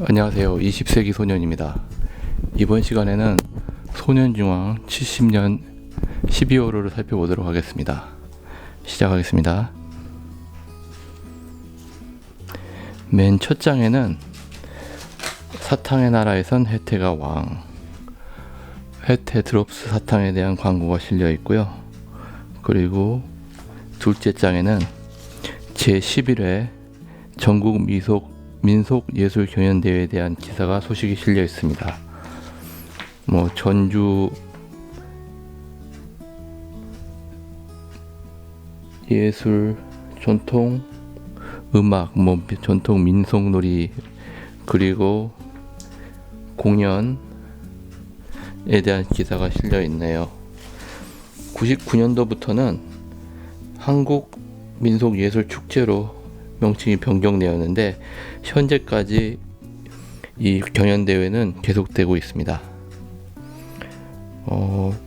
안녕하세요. 20세기 소년입니다. 이번 시간에는 소년중앙 70년 12호로를 살펴보도록 하겠습니다. 시작하겠습니다. 맨 첫 장에는 사탕의 나라에선 혜태가 왕, 혜태 드롭스 사탕에 대한 광고가 실려 있고요. 그리고 둘째 장에는 제11회 전국 민속예술경연대회에 대한 기사가 소식이 실려 있습니다. 전주 예술, 전통 음악, 전통 민속놀이, 그리고 공연에 대한 기사가 실려 있네요. 99년도부터는 한국 민속예술축제로 명칭이 변경되었는데 현재까지 이 경연대회는 계속되고 있습니다.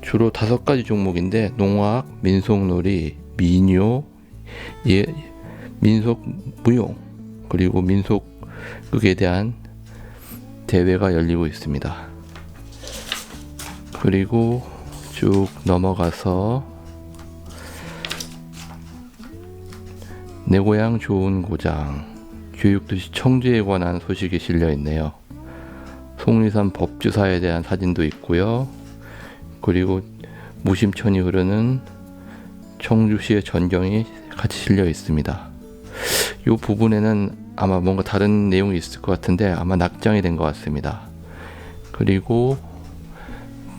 주로 5가지 종목인데 농악, 민속놀이, 민요, 민속무용, 그리고 민속극에 대한 대회가 열리고 있습니다. 그리고 쭉 넘어가서 내 고향 좋은 고장, 교육도시 청주에 관한 소식이 실려 있네요. 속리산 법주사에 대한 사진도 있고요. 그리고 무심천이 흐르는 청주시의 전경이 같이 실려 있습니다. 이 부분에는 아마 뭔가 다른 내용이 있을 것 같은데 아마 낙장이 된 것 같습니다. 그리고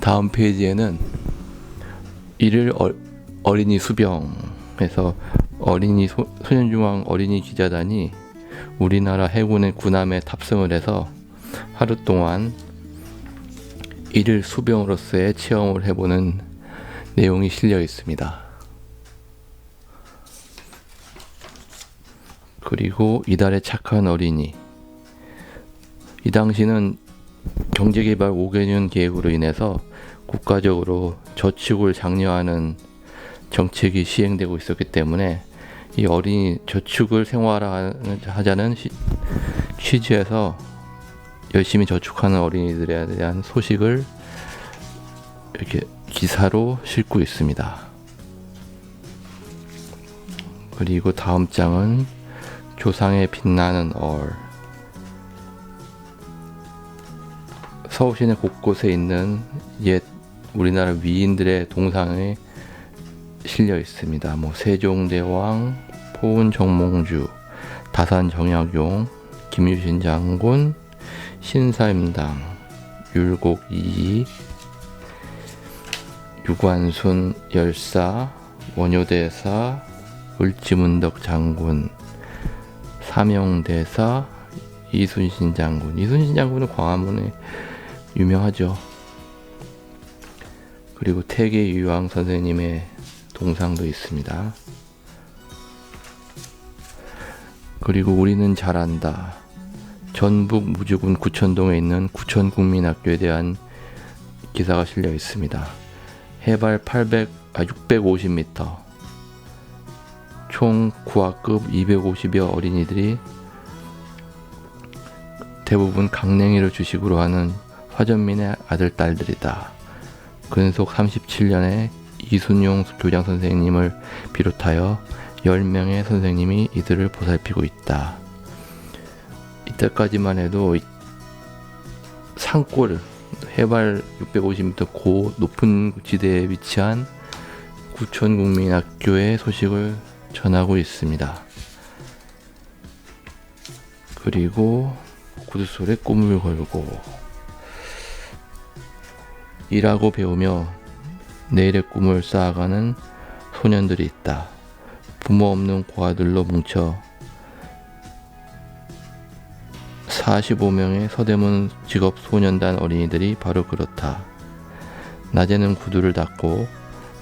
다음 페이지에는 일일 어린이 수병에서 소년중앙 어린이 기자단이 우리나라 해군의 군함에 탑승을 해서 하루 동안 일일 수병으로서의 체험을 해보는 내용이 실려 있습니다. 그리고 이달의 착한 어린이, 이 당시는 경제개발 5개년 계획으로 인해서 국가적으로 저축을 장려하는 정책이 시행되고 있었기 때문에 이 어린이 저축을 생활화하자는 취지에서 열심히 저축하는 어린이들에 대한 소식을 이렇게 기사로 싣고 있습니다. 그리고 다음 장은 조상의 빛나는 얼, 서울 시내 곳곳에 있는 옛 우리나라 위인들의 동상이 실려 있습니다. 세종대왕, 포은 정몽주, 다산 정약용, 김유신 장군, 신사임당, 율곡 이이, 유관순 열사, 원효대사, 을지문덕 장군, 사명대사, 이순신 장군. 이순신 장군은 광화문에 유명하죠. 그리고 태계유황 선생님의 동상도 있습니다. 그리고 우리는 잘한다. 전북 무주군 구천동에 있는 구천국민학교에 대한 기사가 실려 있습니다. 해발 650m, 총 9학급 250여 어린이들이 대부분 강냉이를 주식으로 하는 화전민의 아들, 딸들이다. 근속 37년에 이순용 교장 선생님을 비롯하여 10명의 선생님이 이들을 보살피고 있다. 이때까지만 해도 산골, 해발 650m 고 높은 지대에 위치한 구천국민학교의 소식을 전하고 있습니다. 그리고 구두솔에 꿈을 걸고 일하고 배우며 내일의 꿈을 쌓아가는 소년들이 있다. 부모 없는 고아들로 뭉쳐 45명의 서대문 직업소년단 어린이들이 바로 그렇다. 낮에는 구두를 닦고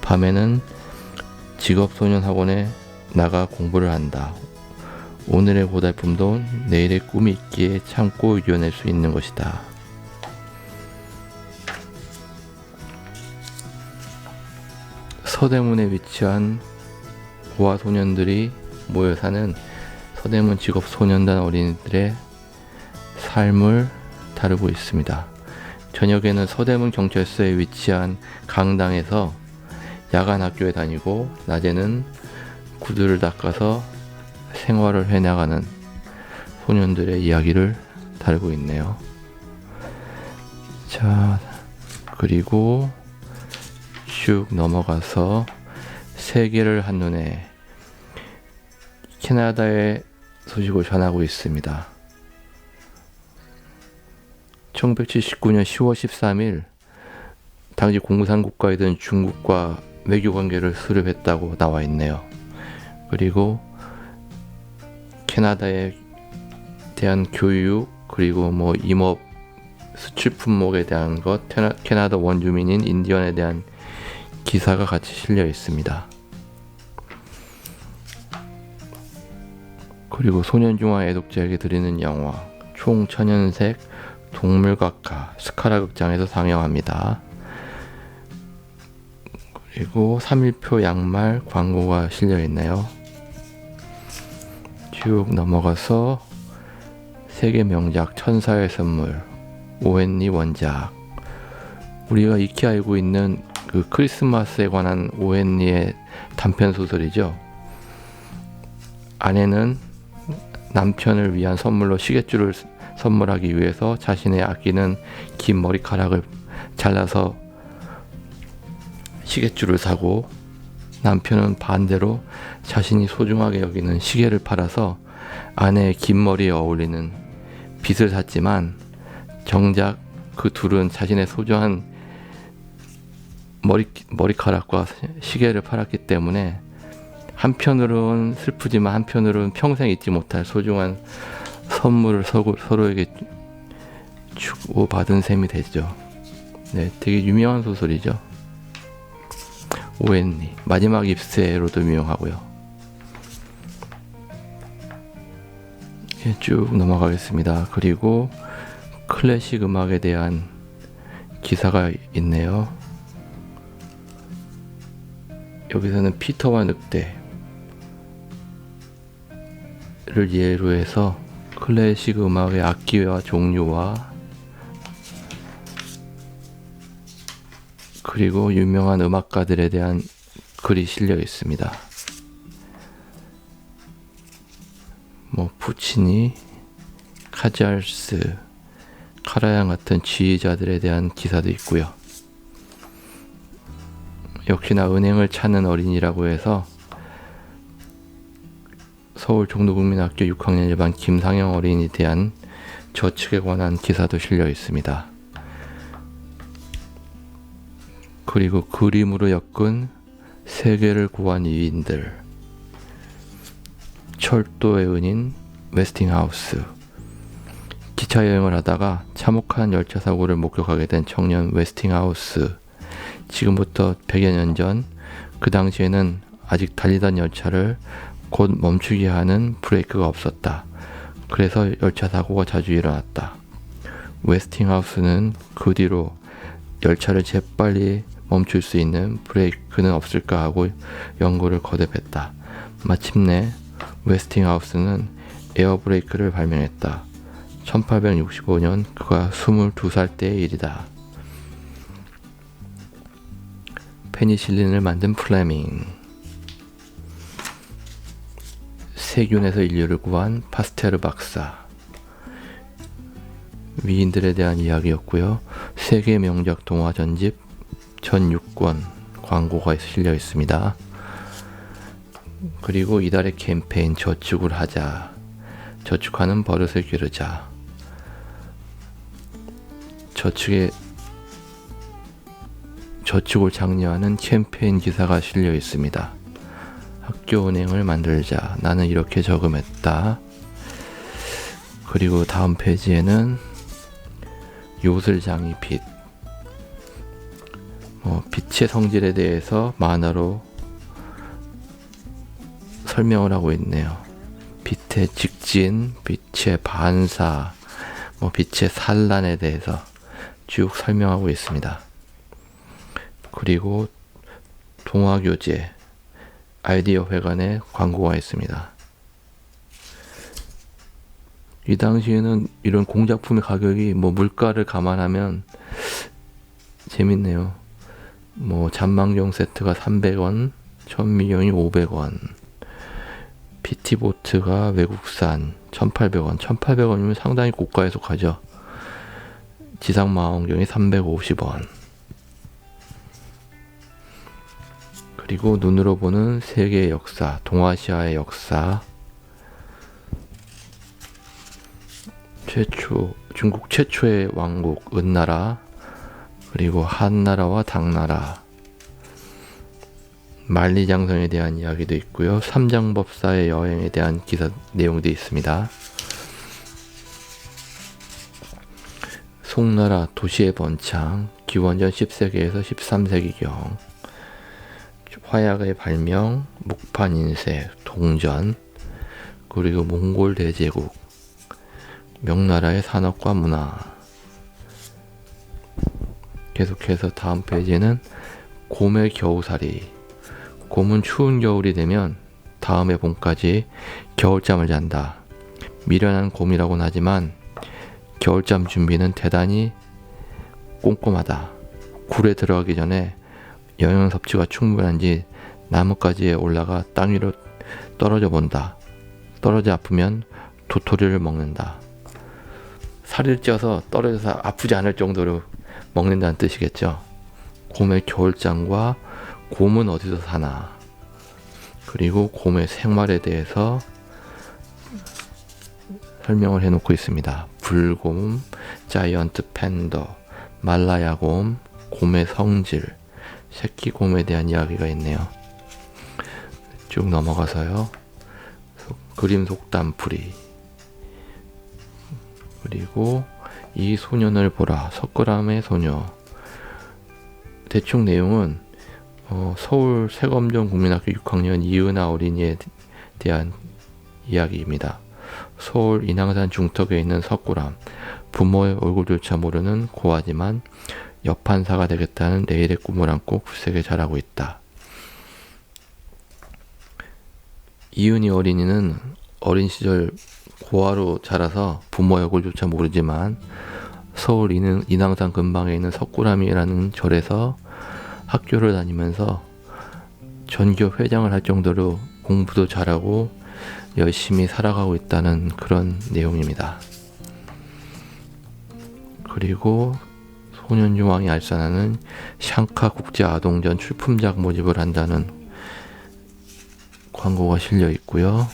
밤에는 직업소년학원에 나가 공부를 한다. 오늘의 고달픔도 내일의 꿈이 있기에 참고 이겨낼 수 있는 것이다. 서대문에 위치한 고아 소년들이 모여 사는 서대문 직업소년단 어린이들의 삶을 다루고 있습니다. 저녁에는 서대문 경찰서에 위치한 강당에서 야간 학교에 다니고 낮에는 구두를 닦아서 생활을 해나가는 소년들의 이야기를 다루고 있네요. 자, 그리고 쭉 넘어가서 세계를 한눈에 캐나다의 소식을 전하고 있습니다. 1979년 10월 13일 당시 공산국가이던 중국과 외교관계를 수립했다고 나와 있네요. 그리고 캐나다에 대한 교육, 그리고 임업 수출 품목에 대한 것, 캐나다 원주민인 인디언에 대한 기사가 같이 실려 있습니다. 그리고 소년중화 애독자에게 드리는 영화 총천연색 동물각화 스카라 극장에서 상영합니다. 그리고 3일표 양말 광고가 실려 있네요. 쭉 넘어가서 세계 명작 천사의 선물 오웬리 원작, 우리가 익히 알고 있는 그 크리스마스에 관한 오웬리의 단편 소설이죠. 아내는 남편을 위한 선물로 시계줄을 선물하기 위해서 자신의 아끼는 긴 머리카락을 잘라서 시계줄을 사고, 남편은 반대로 자신이 소중하게 여기는 시계를 팔아서 아내의 긴 머리에 어울리는 빗을 샀지만, 정작 그 둘은 자신의 소중한 머리카락과 시계를 팔았기 때문에 한편으로는 슬프지만 한편으로는 평생 잊지 못할 소중한 선물을 서로에게 주고받은 셈이 되죠. 네, 되게 유명한 소설이죠. 오웬리 마지막 잎새로도 유명하고요. 쭉 넘어가겠습니다. 그리고 클래식 음악에 대한 기사가 있네요. 여기서는 피터와 늑대를 예로 해서 클래식 음악의 악기와 종류와 그리고 유명한 음악가들에 대한 글이 실려 있습니다. 푸치니, 카잘스, 카라얀 같은 지휘자들에 대한 기사도 있고요. 역시나 은행을 찾는 어린이라고 해서 서울 종로국민학교 6학년 1반 김상영 어린이에 대한 저축에 관한 기사도 실려 있습니다. 그리고 그림으로 엮은 세계를 구한 위인들, 철도의 은인 웨스팅하우스, 기차 여행을 하다가 참혹한 열차 사고를 목격하게 된 청년 웨스팅하우스. 지금부터 100여 년 전, 그 당시에는 아직 달리던 열차를 곧 멈추게 하는 브레이크가 없었다. 그래서 열차 사고가 자주 일어났다. 웨스팅하우스는 그 뒤로 열차를 재빨리 멈출 수 있는 브레이크는 없을까 하고 연구를 거듭했다. 마침내 웨스팅하우스는 에어브레이크를 발명했다. 1865년 그가 22살 때의 일이다. 페니실린을 만든 플레밍, 세균에서 인류를 구한 파스테르 박사, 위인들에 대한 이야기였고요. 세계 명작 동화 전집 전 6권 광고가 실려 있습니다. 그리고 이달의 캠페인 저축을 하자, 저축하는 버릇을 기르자, 저축을 장려하는 캠페인 기사가 실려 있습니다. 학교 은행을 만들자, 나는 이렇게 저금했다. 그리고 다음 페이지에는 요술장이 빛, 빛의 성질에 대해서 만화로 설명을 하고 있네요. 빛의 직진, 빛의 반사, 빛의 산란에 대해서 쭉 설명하고 있습니다. 그리고 동화교재, 아이디어 회관에 광고가 있습니다. 이 당시에는 이런 공작품의 가격이 뭐 물가를 감안하면 재밌네요. 뭐 잔망경 세트가 300원, 천미경이 500원, PT보트가 외국산 1,800원, 1,800원이면 상당히 고가에 속하죠. 지상망원경이 350원. 그리고 눈으로 보는 세계의 역사, 동아시아의 역사, 중국 최초의 왕국 은나라, 그리고 한나라와 당나라, 만리장성에 대한 이야기도 있고요. 삼장법사의 여행에 대한 기사 내용도 있습니다. 송나라 도시의 번창, 기원전 10세기에서 13세기경, 화약의 발명, 목판 인쇄, 동전, 그리고 몽골 대제국, 명나라의 산업과 문화. 계속해서 다음 페이지는 곰의 겨우살이. 곰은 추운 겨울이 되면 다음 해 봄까지 겨울잠을 잔다. 미련한 곰이라고는 하지만 겨울잠 준비는 대단히 꼼꼼하다. 굴에 들어가기 전에 영양 섭취가 충분한지 나뭇가지에 올라가 땅 위로 떨어져 본다. 떨어져 아프면 도토리를 먹는다. 살을 쪄서 떨어져서 아프지 않을 정도로 먹는다는 뜻이겠죠. 곰의 겨울잠과 곰은 어디서 사나, 그리고 곰의 생활에 대해서 설명을 해놓고 있습니다. 불곰, 자이언트 팬더, 말라야곰, 곰의 성질, 새끼곰에 대한 이야기가 있네요. 쭉 넘어가서요. 그림 속담풀이, 그리고 이 소년을 보라, 석굴암의 소녀. 대충 내용은 서울 세검정 국민학교 6학년 이은하 어린이에 대한 이야기입니다. 서울 인왕산 중턱에 있는 석굴암. 부모의 얼굴조차 모르는 고아지만 여판사가 되겠다는 내일의 꿈을 안고 굳세게 자라고 있다. 이은희 어린이는 어린 시절 고아로 자라서 부모의 얼굴조차 모르지만 서울 인왕산 근방에 있는 석굴암이라는 절에서 학교를 다니면서 전교 회장을 할 정도로 공부도 잘하고 열심히 살아가고 있다는 그런 내용입니다. 그리고 소년중앙이 알선하는 샹카 국제아동전 출품작 모집을 한다는 광고가 실려 있고요.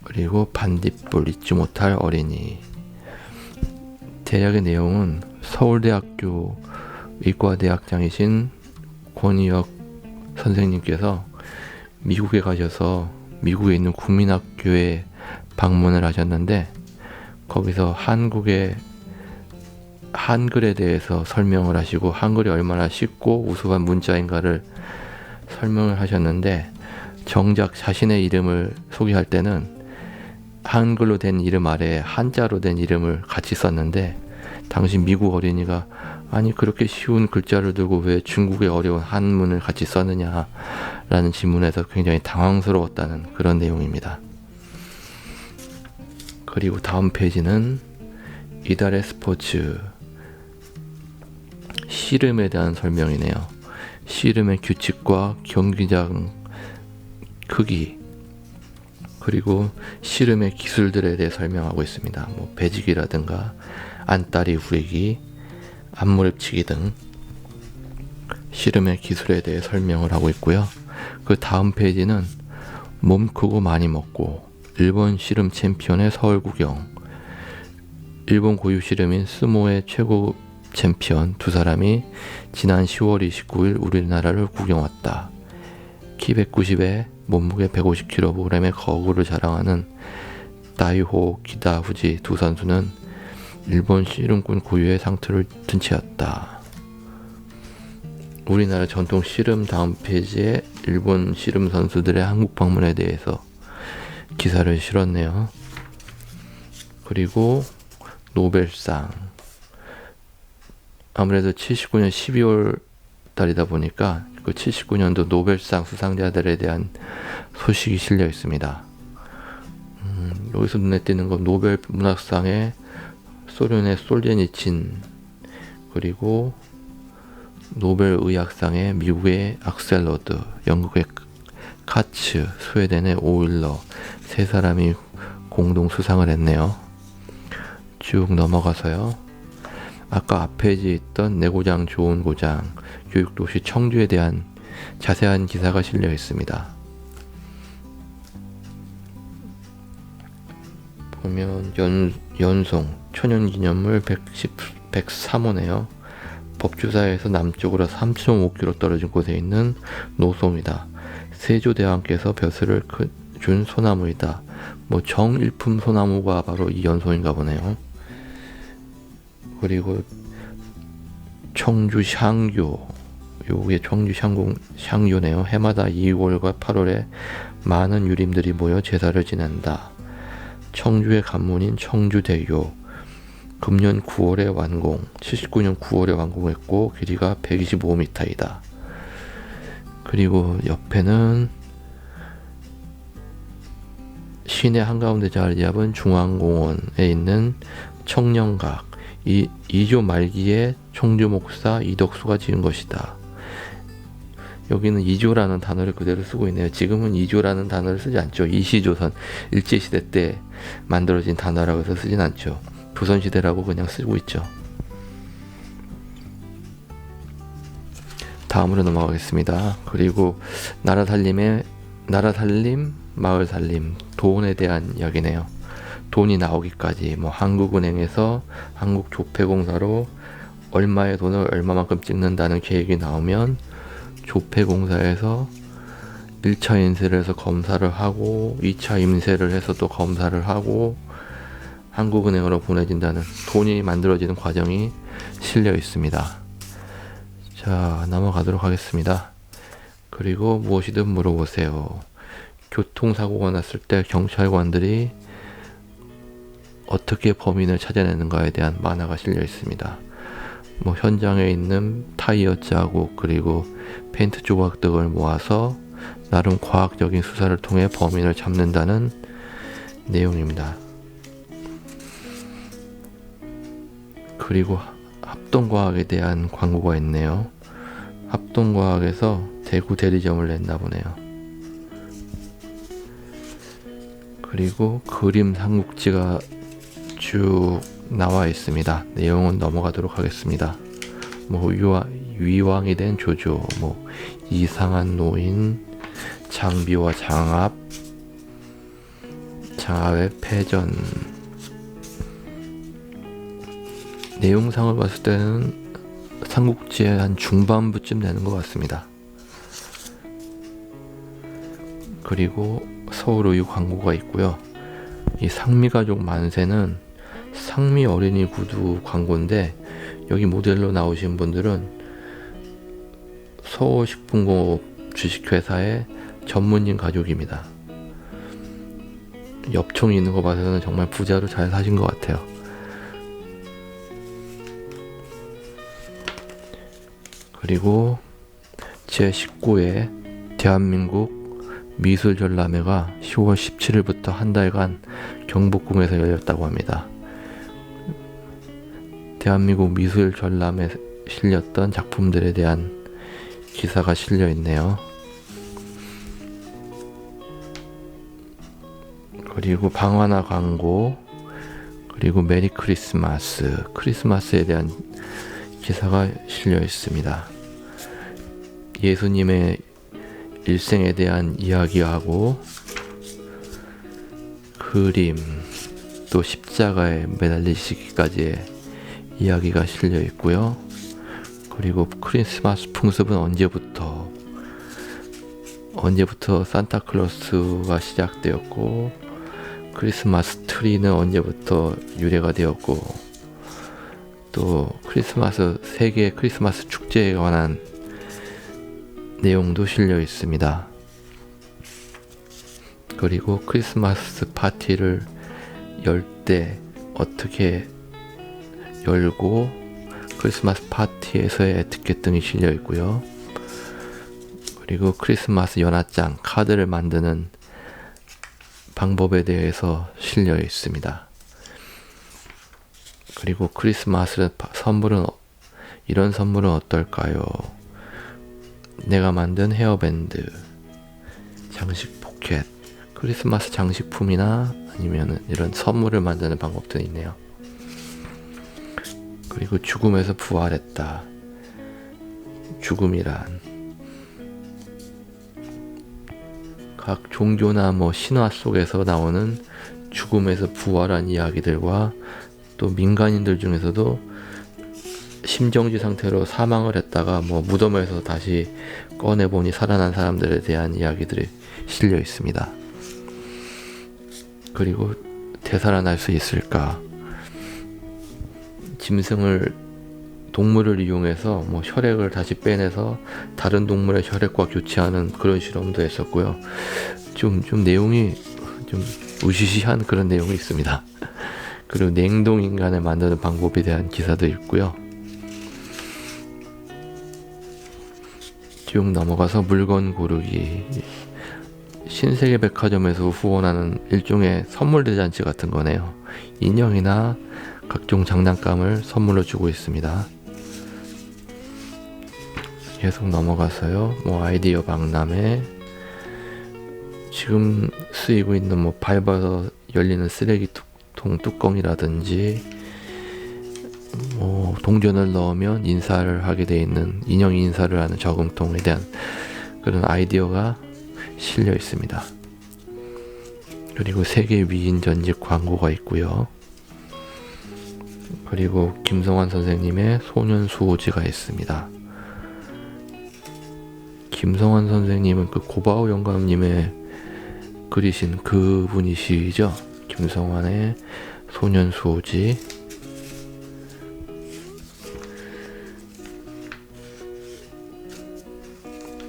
그리고 반딧불 잊지 못할 어린이. 대략의 내용은 서울대학교 의과대학장이신 권희혁 선생님께서 미국에 가셔서 미국에 있는 국민학교에 방문을 하셨는데, 거기서 한국의 한글에 대해서 설명을 하시고 한글이 얼마나 쉽고 우수한 문자인가를 설명을 하셨는데, 정작 자신의 이름을 소개할 때는 한글로 된 이름 아래에 한자로 된 이름을 같이 썼는데, 당시 미국 어린이가 아니 그렇게 쉬운 글자를 두고 왜 중국의 어려운 한문을 같이 썼느냐라는 질문에서 굉장히 당황스러웠다는 그런 내용입니다. 그리고 다음 페이지는 이달의 스포츠, 씨름에 대한 설명이네요. 씨름의 규칙과 경기장 크기, 그리고 씨름의 기술들에 대해 설명하고 있습니다. 뭐 배지기라든가 안다리 후리기, 앞무릎치기 등 씨름의 기술에 대해 설명을 하고 있고요. 그 다음 페이지는 몸 크고 많이 먹고 일본 씨름 챔피언의 서울 구경. 일본 고유 씨름인 스모의 최고 챔피언 두 사람이 지난 10월 29일 우리나라를 구경 왔다. 키 190에 몸무게 150kg의 거구를 자랑하는 다이호 기다후지 두 선수는 일본 씨름꾼 고유의 상투를 든 채였다. 우리나라 전통 씨름 다음 페이지에 일본 씨름 선수들의 한국 방문에 대해서 기사를 실었네요. 그리고 노벨상. 아무래도 79년 12월 달이다 보니까 그 79년도 노벨상 수상자들에 대한 소식이 실려 있습니다. 여기서 눈에 띄는 건 노벨 문학상의 소련의 솔제니친, 그리고 노벨 의학상의 미국의 악셀러드, 영국의 카츠, 스웨덴의 오일러, 세 사람이 공동 수상을 했네요. 쭉 넘어가서요. 아까 앞에 있던 내 고장 좋은 고장, 교육도시 청주에 대한 자세한 기사가 실려 있습니다. 보면 연송 천연기념물 103호네요. 법주사에서 남쪽으로 3.5km 떨어진 곳에 있는 노소입니다. 세조대왕께서 벼슬을 준 소나무이다. 뭐 정일품 소나무가 바로 이 연소인가 보네요. 그리고 청주 샹교, 요게 청주 샹교네요. 해마다 2월과 8월에 많은 유림들이 모여 제사를 지낸다. 청주의 관문인 청주대교, 금년 9월에 완공, 79년 9월에 완공했고 길이가 125m이다. 그리고 옆에는 시내 한가운데 자리 잡은 중앙공원에 있는 청년각, 2조 말기에 청주 목사 이덕수가 지은 것이다. 여기는 2조라는 단어를 그대로 쓰고 있네요. 지금은 2조라는 단어를 쓰지 않죠. 이시조선 일제시대 때 만들어진 단어라고 해서 쓰진 않죠. 조선시대라고 그냥 쓰고 있죠. 다음으로 넘어가겠습니다. 그리고 나라살림, 마을살림, 돈에 대한 이야기네요. 돈이 나오기까지 뭐 한국은행에서 한국조폐공사로 얼마의 돈을 얼마만큼 찍는다는 계획이 나오면 조폐공사에서 1차 인쇄를 해서 검사를 하고 2차 인쇄를 해서 또 검사를 하고 한국은행으로 보내진다는 돈이 만들어지는 과정이 실려 있습니다. 자, 넘어가도록 하겠습니다. 그리고 무엇이든 물어보세요. 교통사고가 났을 때 경찰관들이 어떻게 범인을 찾아내는가에 대한 만화가 실려 있습니다. 뭐 현장에 있는 타이어 자국 그리고 페인트 조각 등을 모아서 나름 과학적인 수사를 통해 범인을 잡는다는 내용입니다. 그리고 합동과학에 대한 광고가 있네요. 합동과학에서 대구 대리점을 냈나 보네요. 그리고 그림 삼국지가 쭉 나와 있습니다. 내용은 넘어가도록 하겠습니다. 뭐 위왕이 된 조조, 뭐 이상한 노인, 장비와 장압의 패전. 내용상을 봤을 때는 삼국지의 한 중반부쯤 되는 것 같습니다. 그리고 서울의 광고가 있고요. 이 상미가족 만세는 상미 어린이 구두 광고인데 여기 모델로 나오신 분들은 서울식품공업 주식회사의 전문인 가족입니다. 엽총이 있는 거 봐서는 정말 부자로 잘 사신 것 같아요. 그리고 제19회 대한민국 미술전람회가 10월 17일부터 한 달간 경복궁에서 열렸다고 합니다. 대한민국 미술전람회에 실렸던 작품들에 대한 기사가 실려 있네요. 그리고 방화나 광고, 그리고 메리 크리스마스에 대한 기사가 실려 있습니다. 예수님의 일생에 대한 이야기하고 그림, 또 십자가에 매달리시기까지의 이야기가 실려 있고요. 그리고 크리스마스 풍습은 언제부터 산타클로스가 시작되었고 크리스마스 트리는 언제부터 유래가 되었고 또 세계 크리스마스 축제에 관한 내용도 실려 있습니다. 그리고 크리스마스 파티를 열 때 어떻게 열고 크리스마스 파티에서의 에티켓 등이 실려 있고요. 그리고 크리스마스 연합장 카드를 만드는 방법에 대해서 실려 있습니다. 그리고 크리스마스 선물은 이런 선물은 어떨까요? 내가 만든 헤어밴드, 장식 포켓, 크리스마스 장식품이나 아니면 이런 선물을 만드는 방법도 있네요. 그리고 죽음에서 부활했다. 죽음이란 각 종교나 신화 속에서 나오는 죽음에서 부활한 이야기들과 또 민간인들 중에서도 심정지 상태로 사망을 했다가 무덤에서 다시 꺼내보니 살아난 사람들에 대한 이야기들이 실려 있습니다. 그리고 되살아날 수 있을까? 동물을 이용해서 혈액을 다시 빼내서 다른 동물의 혈액과 교체하는 그런 실험도 했었고요. 좀 내용이 좀 으시시한 그런 내용이 있습니다. 그리고 냉동 인간을 만드는 방법에 대한 기사도 있고요. 쭉 넘어가서 물건 고르기. 신세계백화점에서 후원하는 일종의 선물 대잔치 같은 거네요. 인형이나 각종 장난감을 선물로 주고 있습니다. 계속 넘어가서요. 아이디어 박람회. 지금 쓰이고 있는 밟아서 열리는 쓰레기통 뚜껑이라든지 동전을 넣으면 인사를 하게 돼 있는 인형이 인사를 하는 저금통에 대한 그런 아이디어가 실려 있습니다. 그리고 세계 위인 전직 광고가 있고요. 그리고 김성환 선생님의 소년 수호지가 있습니다. 김성환 선생님은 그 고바오 영감님의 그리신 그분이시죠? 김성환의 소년 수호지.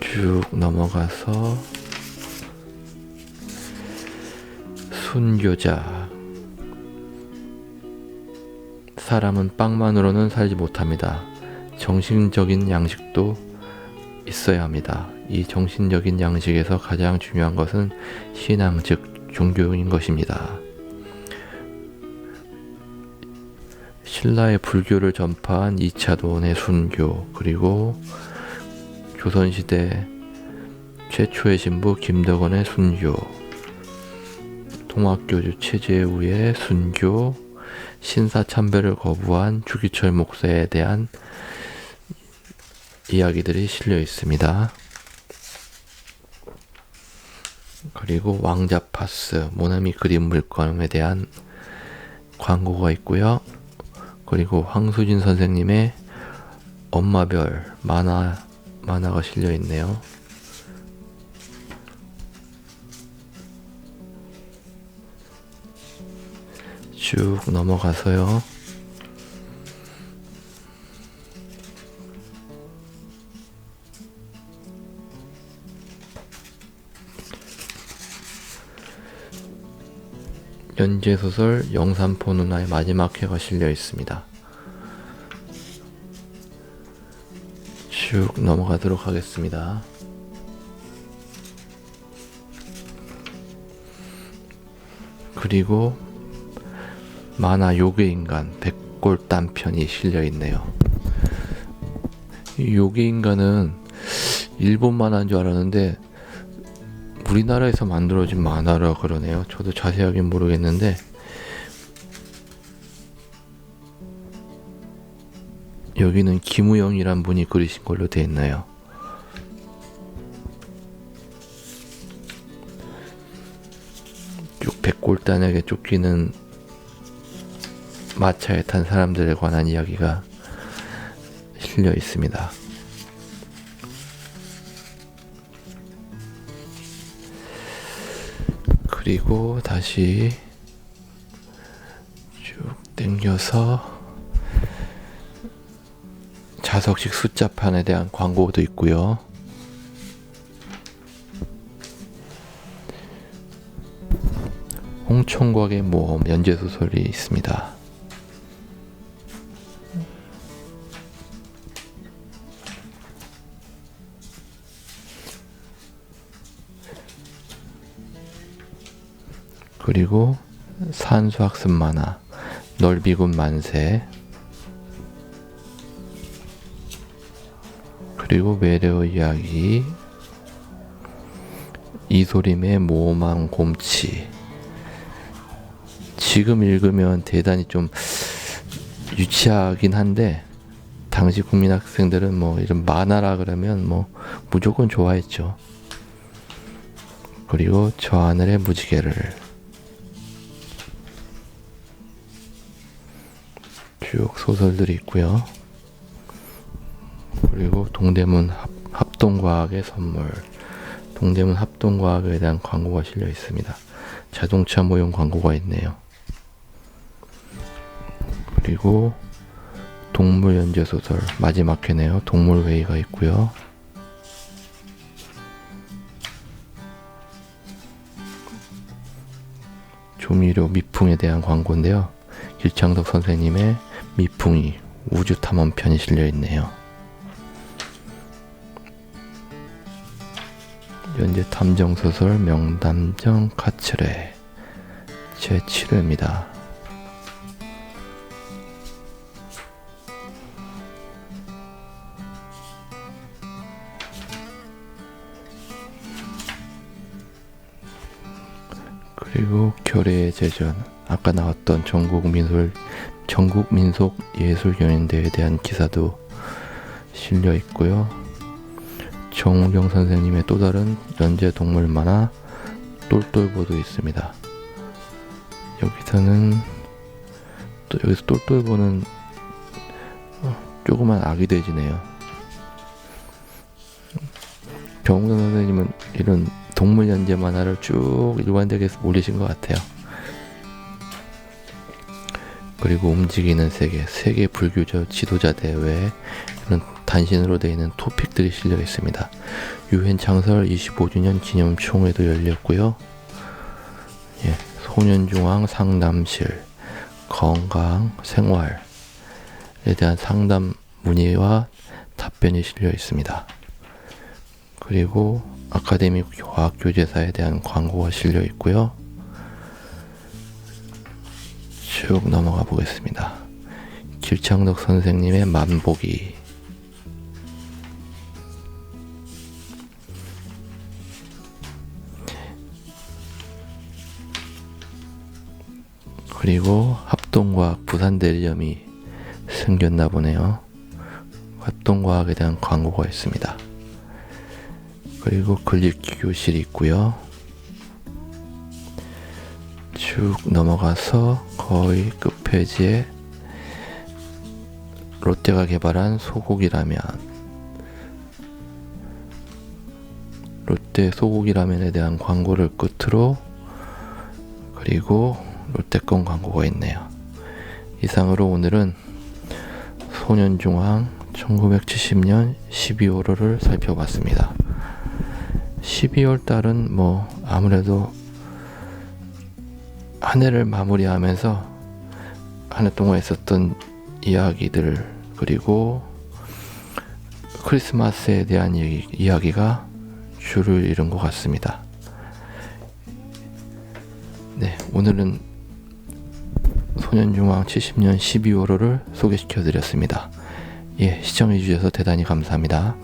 쭉 넘어가서 순교자. 사람은 빵만으로는 살지 못합니다. 정신적인 양식도 있어야 합니다. 이 정신적인 양식에서 가장 중요한 것은 신앙, 즉 종교인 것입니다. 신라의 불교를 전파한 2차도원의 순교, 그리고 조선시대 최초의 신부 김덕원의 순교, 통학교주 최재우의 순교, 신사참배를 거부한 주기철 목사에 대한 이야기들이 실려 있습니다. 그리고 왕자파스, 모나미 그림 물감에 대한 광고가 있고요. 그리고 황수진 선생님의 엄마별 만화가 실려 있네요. 쭉 넘어가서요. 연재소설 영산포 누나의 마지막 회가 실려 있습니다. 쭉 넘어가도록 하겠습니다. 그리고 만화 요괴 인간 백골 단편이 실려 있네요. 이 요괴 인간은 일본 만화인 줄 알았는데 우리나라에서 만들어진 만화라 그러네요. 저도 자세하게 모르겠는데 여기는 김우영이란 분이 그리신 걸로 되어 있나요? 쭉 백골단에게 쫓기는 마차에 탄 사람들에 관한 이야기가 실려 있습니다. 그리고 다시 쭉 당겨서 자석식 숫자판에 대한 광고도 있고요. 홍총각의 모험 연재소설이 있습니다. 그리고 산수학습 만화 넓이군 만세, 그리고 메레오 이야기, 이소림의 모험한 곰치. 지금 읽으면 대단히 좀 유치하긴 한데 당시 국민 학생들은 뭐 이런 만화라 그러면 뭐 무조건 좋아했죠. 그리고 저 하늘의 무지개를, 쭉 소설들이 있고요. 그리고 동대문 합동과학의 선물, 동대문 합동과학에 대한 광고가 실려 있습니다. 자동차 모형 광고가 있네요. 그리고 동물 연재 소설 마지막 회네요. 동물회의가 있고요. 조미료 미풍에 대한 광고인데요. 길창덕 선생님의 미풍이 우주탐험 편이 실려 있네요. 연재 탐정 소설 명탐정 카츠레 제7회입니다. 그리고 결의의 제전, 아까 나왔던 전국민속 예술경연대회에 대한 기사도 실려 있고요. 정우경 선생님의 또 다른 연재 동물 만화 똘똘보도 있습니다. 여기서 똘똘보는 조그만 아기 돼지네요. 정우경 선생님은 이런 동물 연재 만화를 쭉 일관되게 올리신 것 같아요. 그리고 움직이는 세계 불교적 지도자 대회, 이런 단신으로 되어 있는 토픽들이 실려 있습니다. 유엔 창설 25주년 기념 총회도 열렸고요. 소년중앙 상담실, 건강, 생활에 대한 상담 문의와 답변이 실려 있습니다. 그리고 아카데미 과학교재사에 대한 광고가 실려 있고요. 쭉 넘어가 보겠습니다. 길창덕 선생님의 만보기, 그리고 합동과학 부산대리점이 생겼나 보네요. 합동과학에 대한 광고가 있습니다. 그리고 글읽교실이 있고요. 쭉 넘어가서 거의 끝페이지에 롯데가 개발한 소고기 라면, 롯데 소고기 라면에 대한 광고를 끝으로, 그리고 롯데권 광고가 있네요. 이상으로 오늘은 소년중앙 1970년 12월호를 살펴봤습니다. 12월 달은 뭐 아무래도 한 해를 마무리하면서 한 해 동안 있었던 이야기들, 그리고 크리스마스에 대한 이야기가 주를 이룬 것 같습니다. 네, 오늘은 소년중앙 70년 12월호를 소개시켜 드렸습니다. 시청해 주셔서 대단히 감사합니다.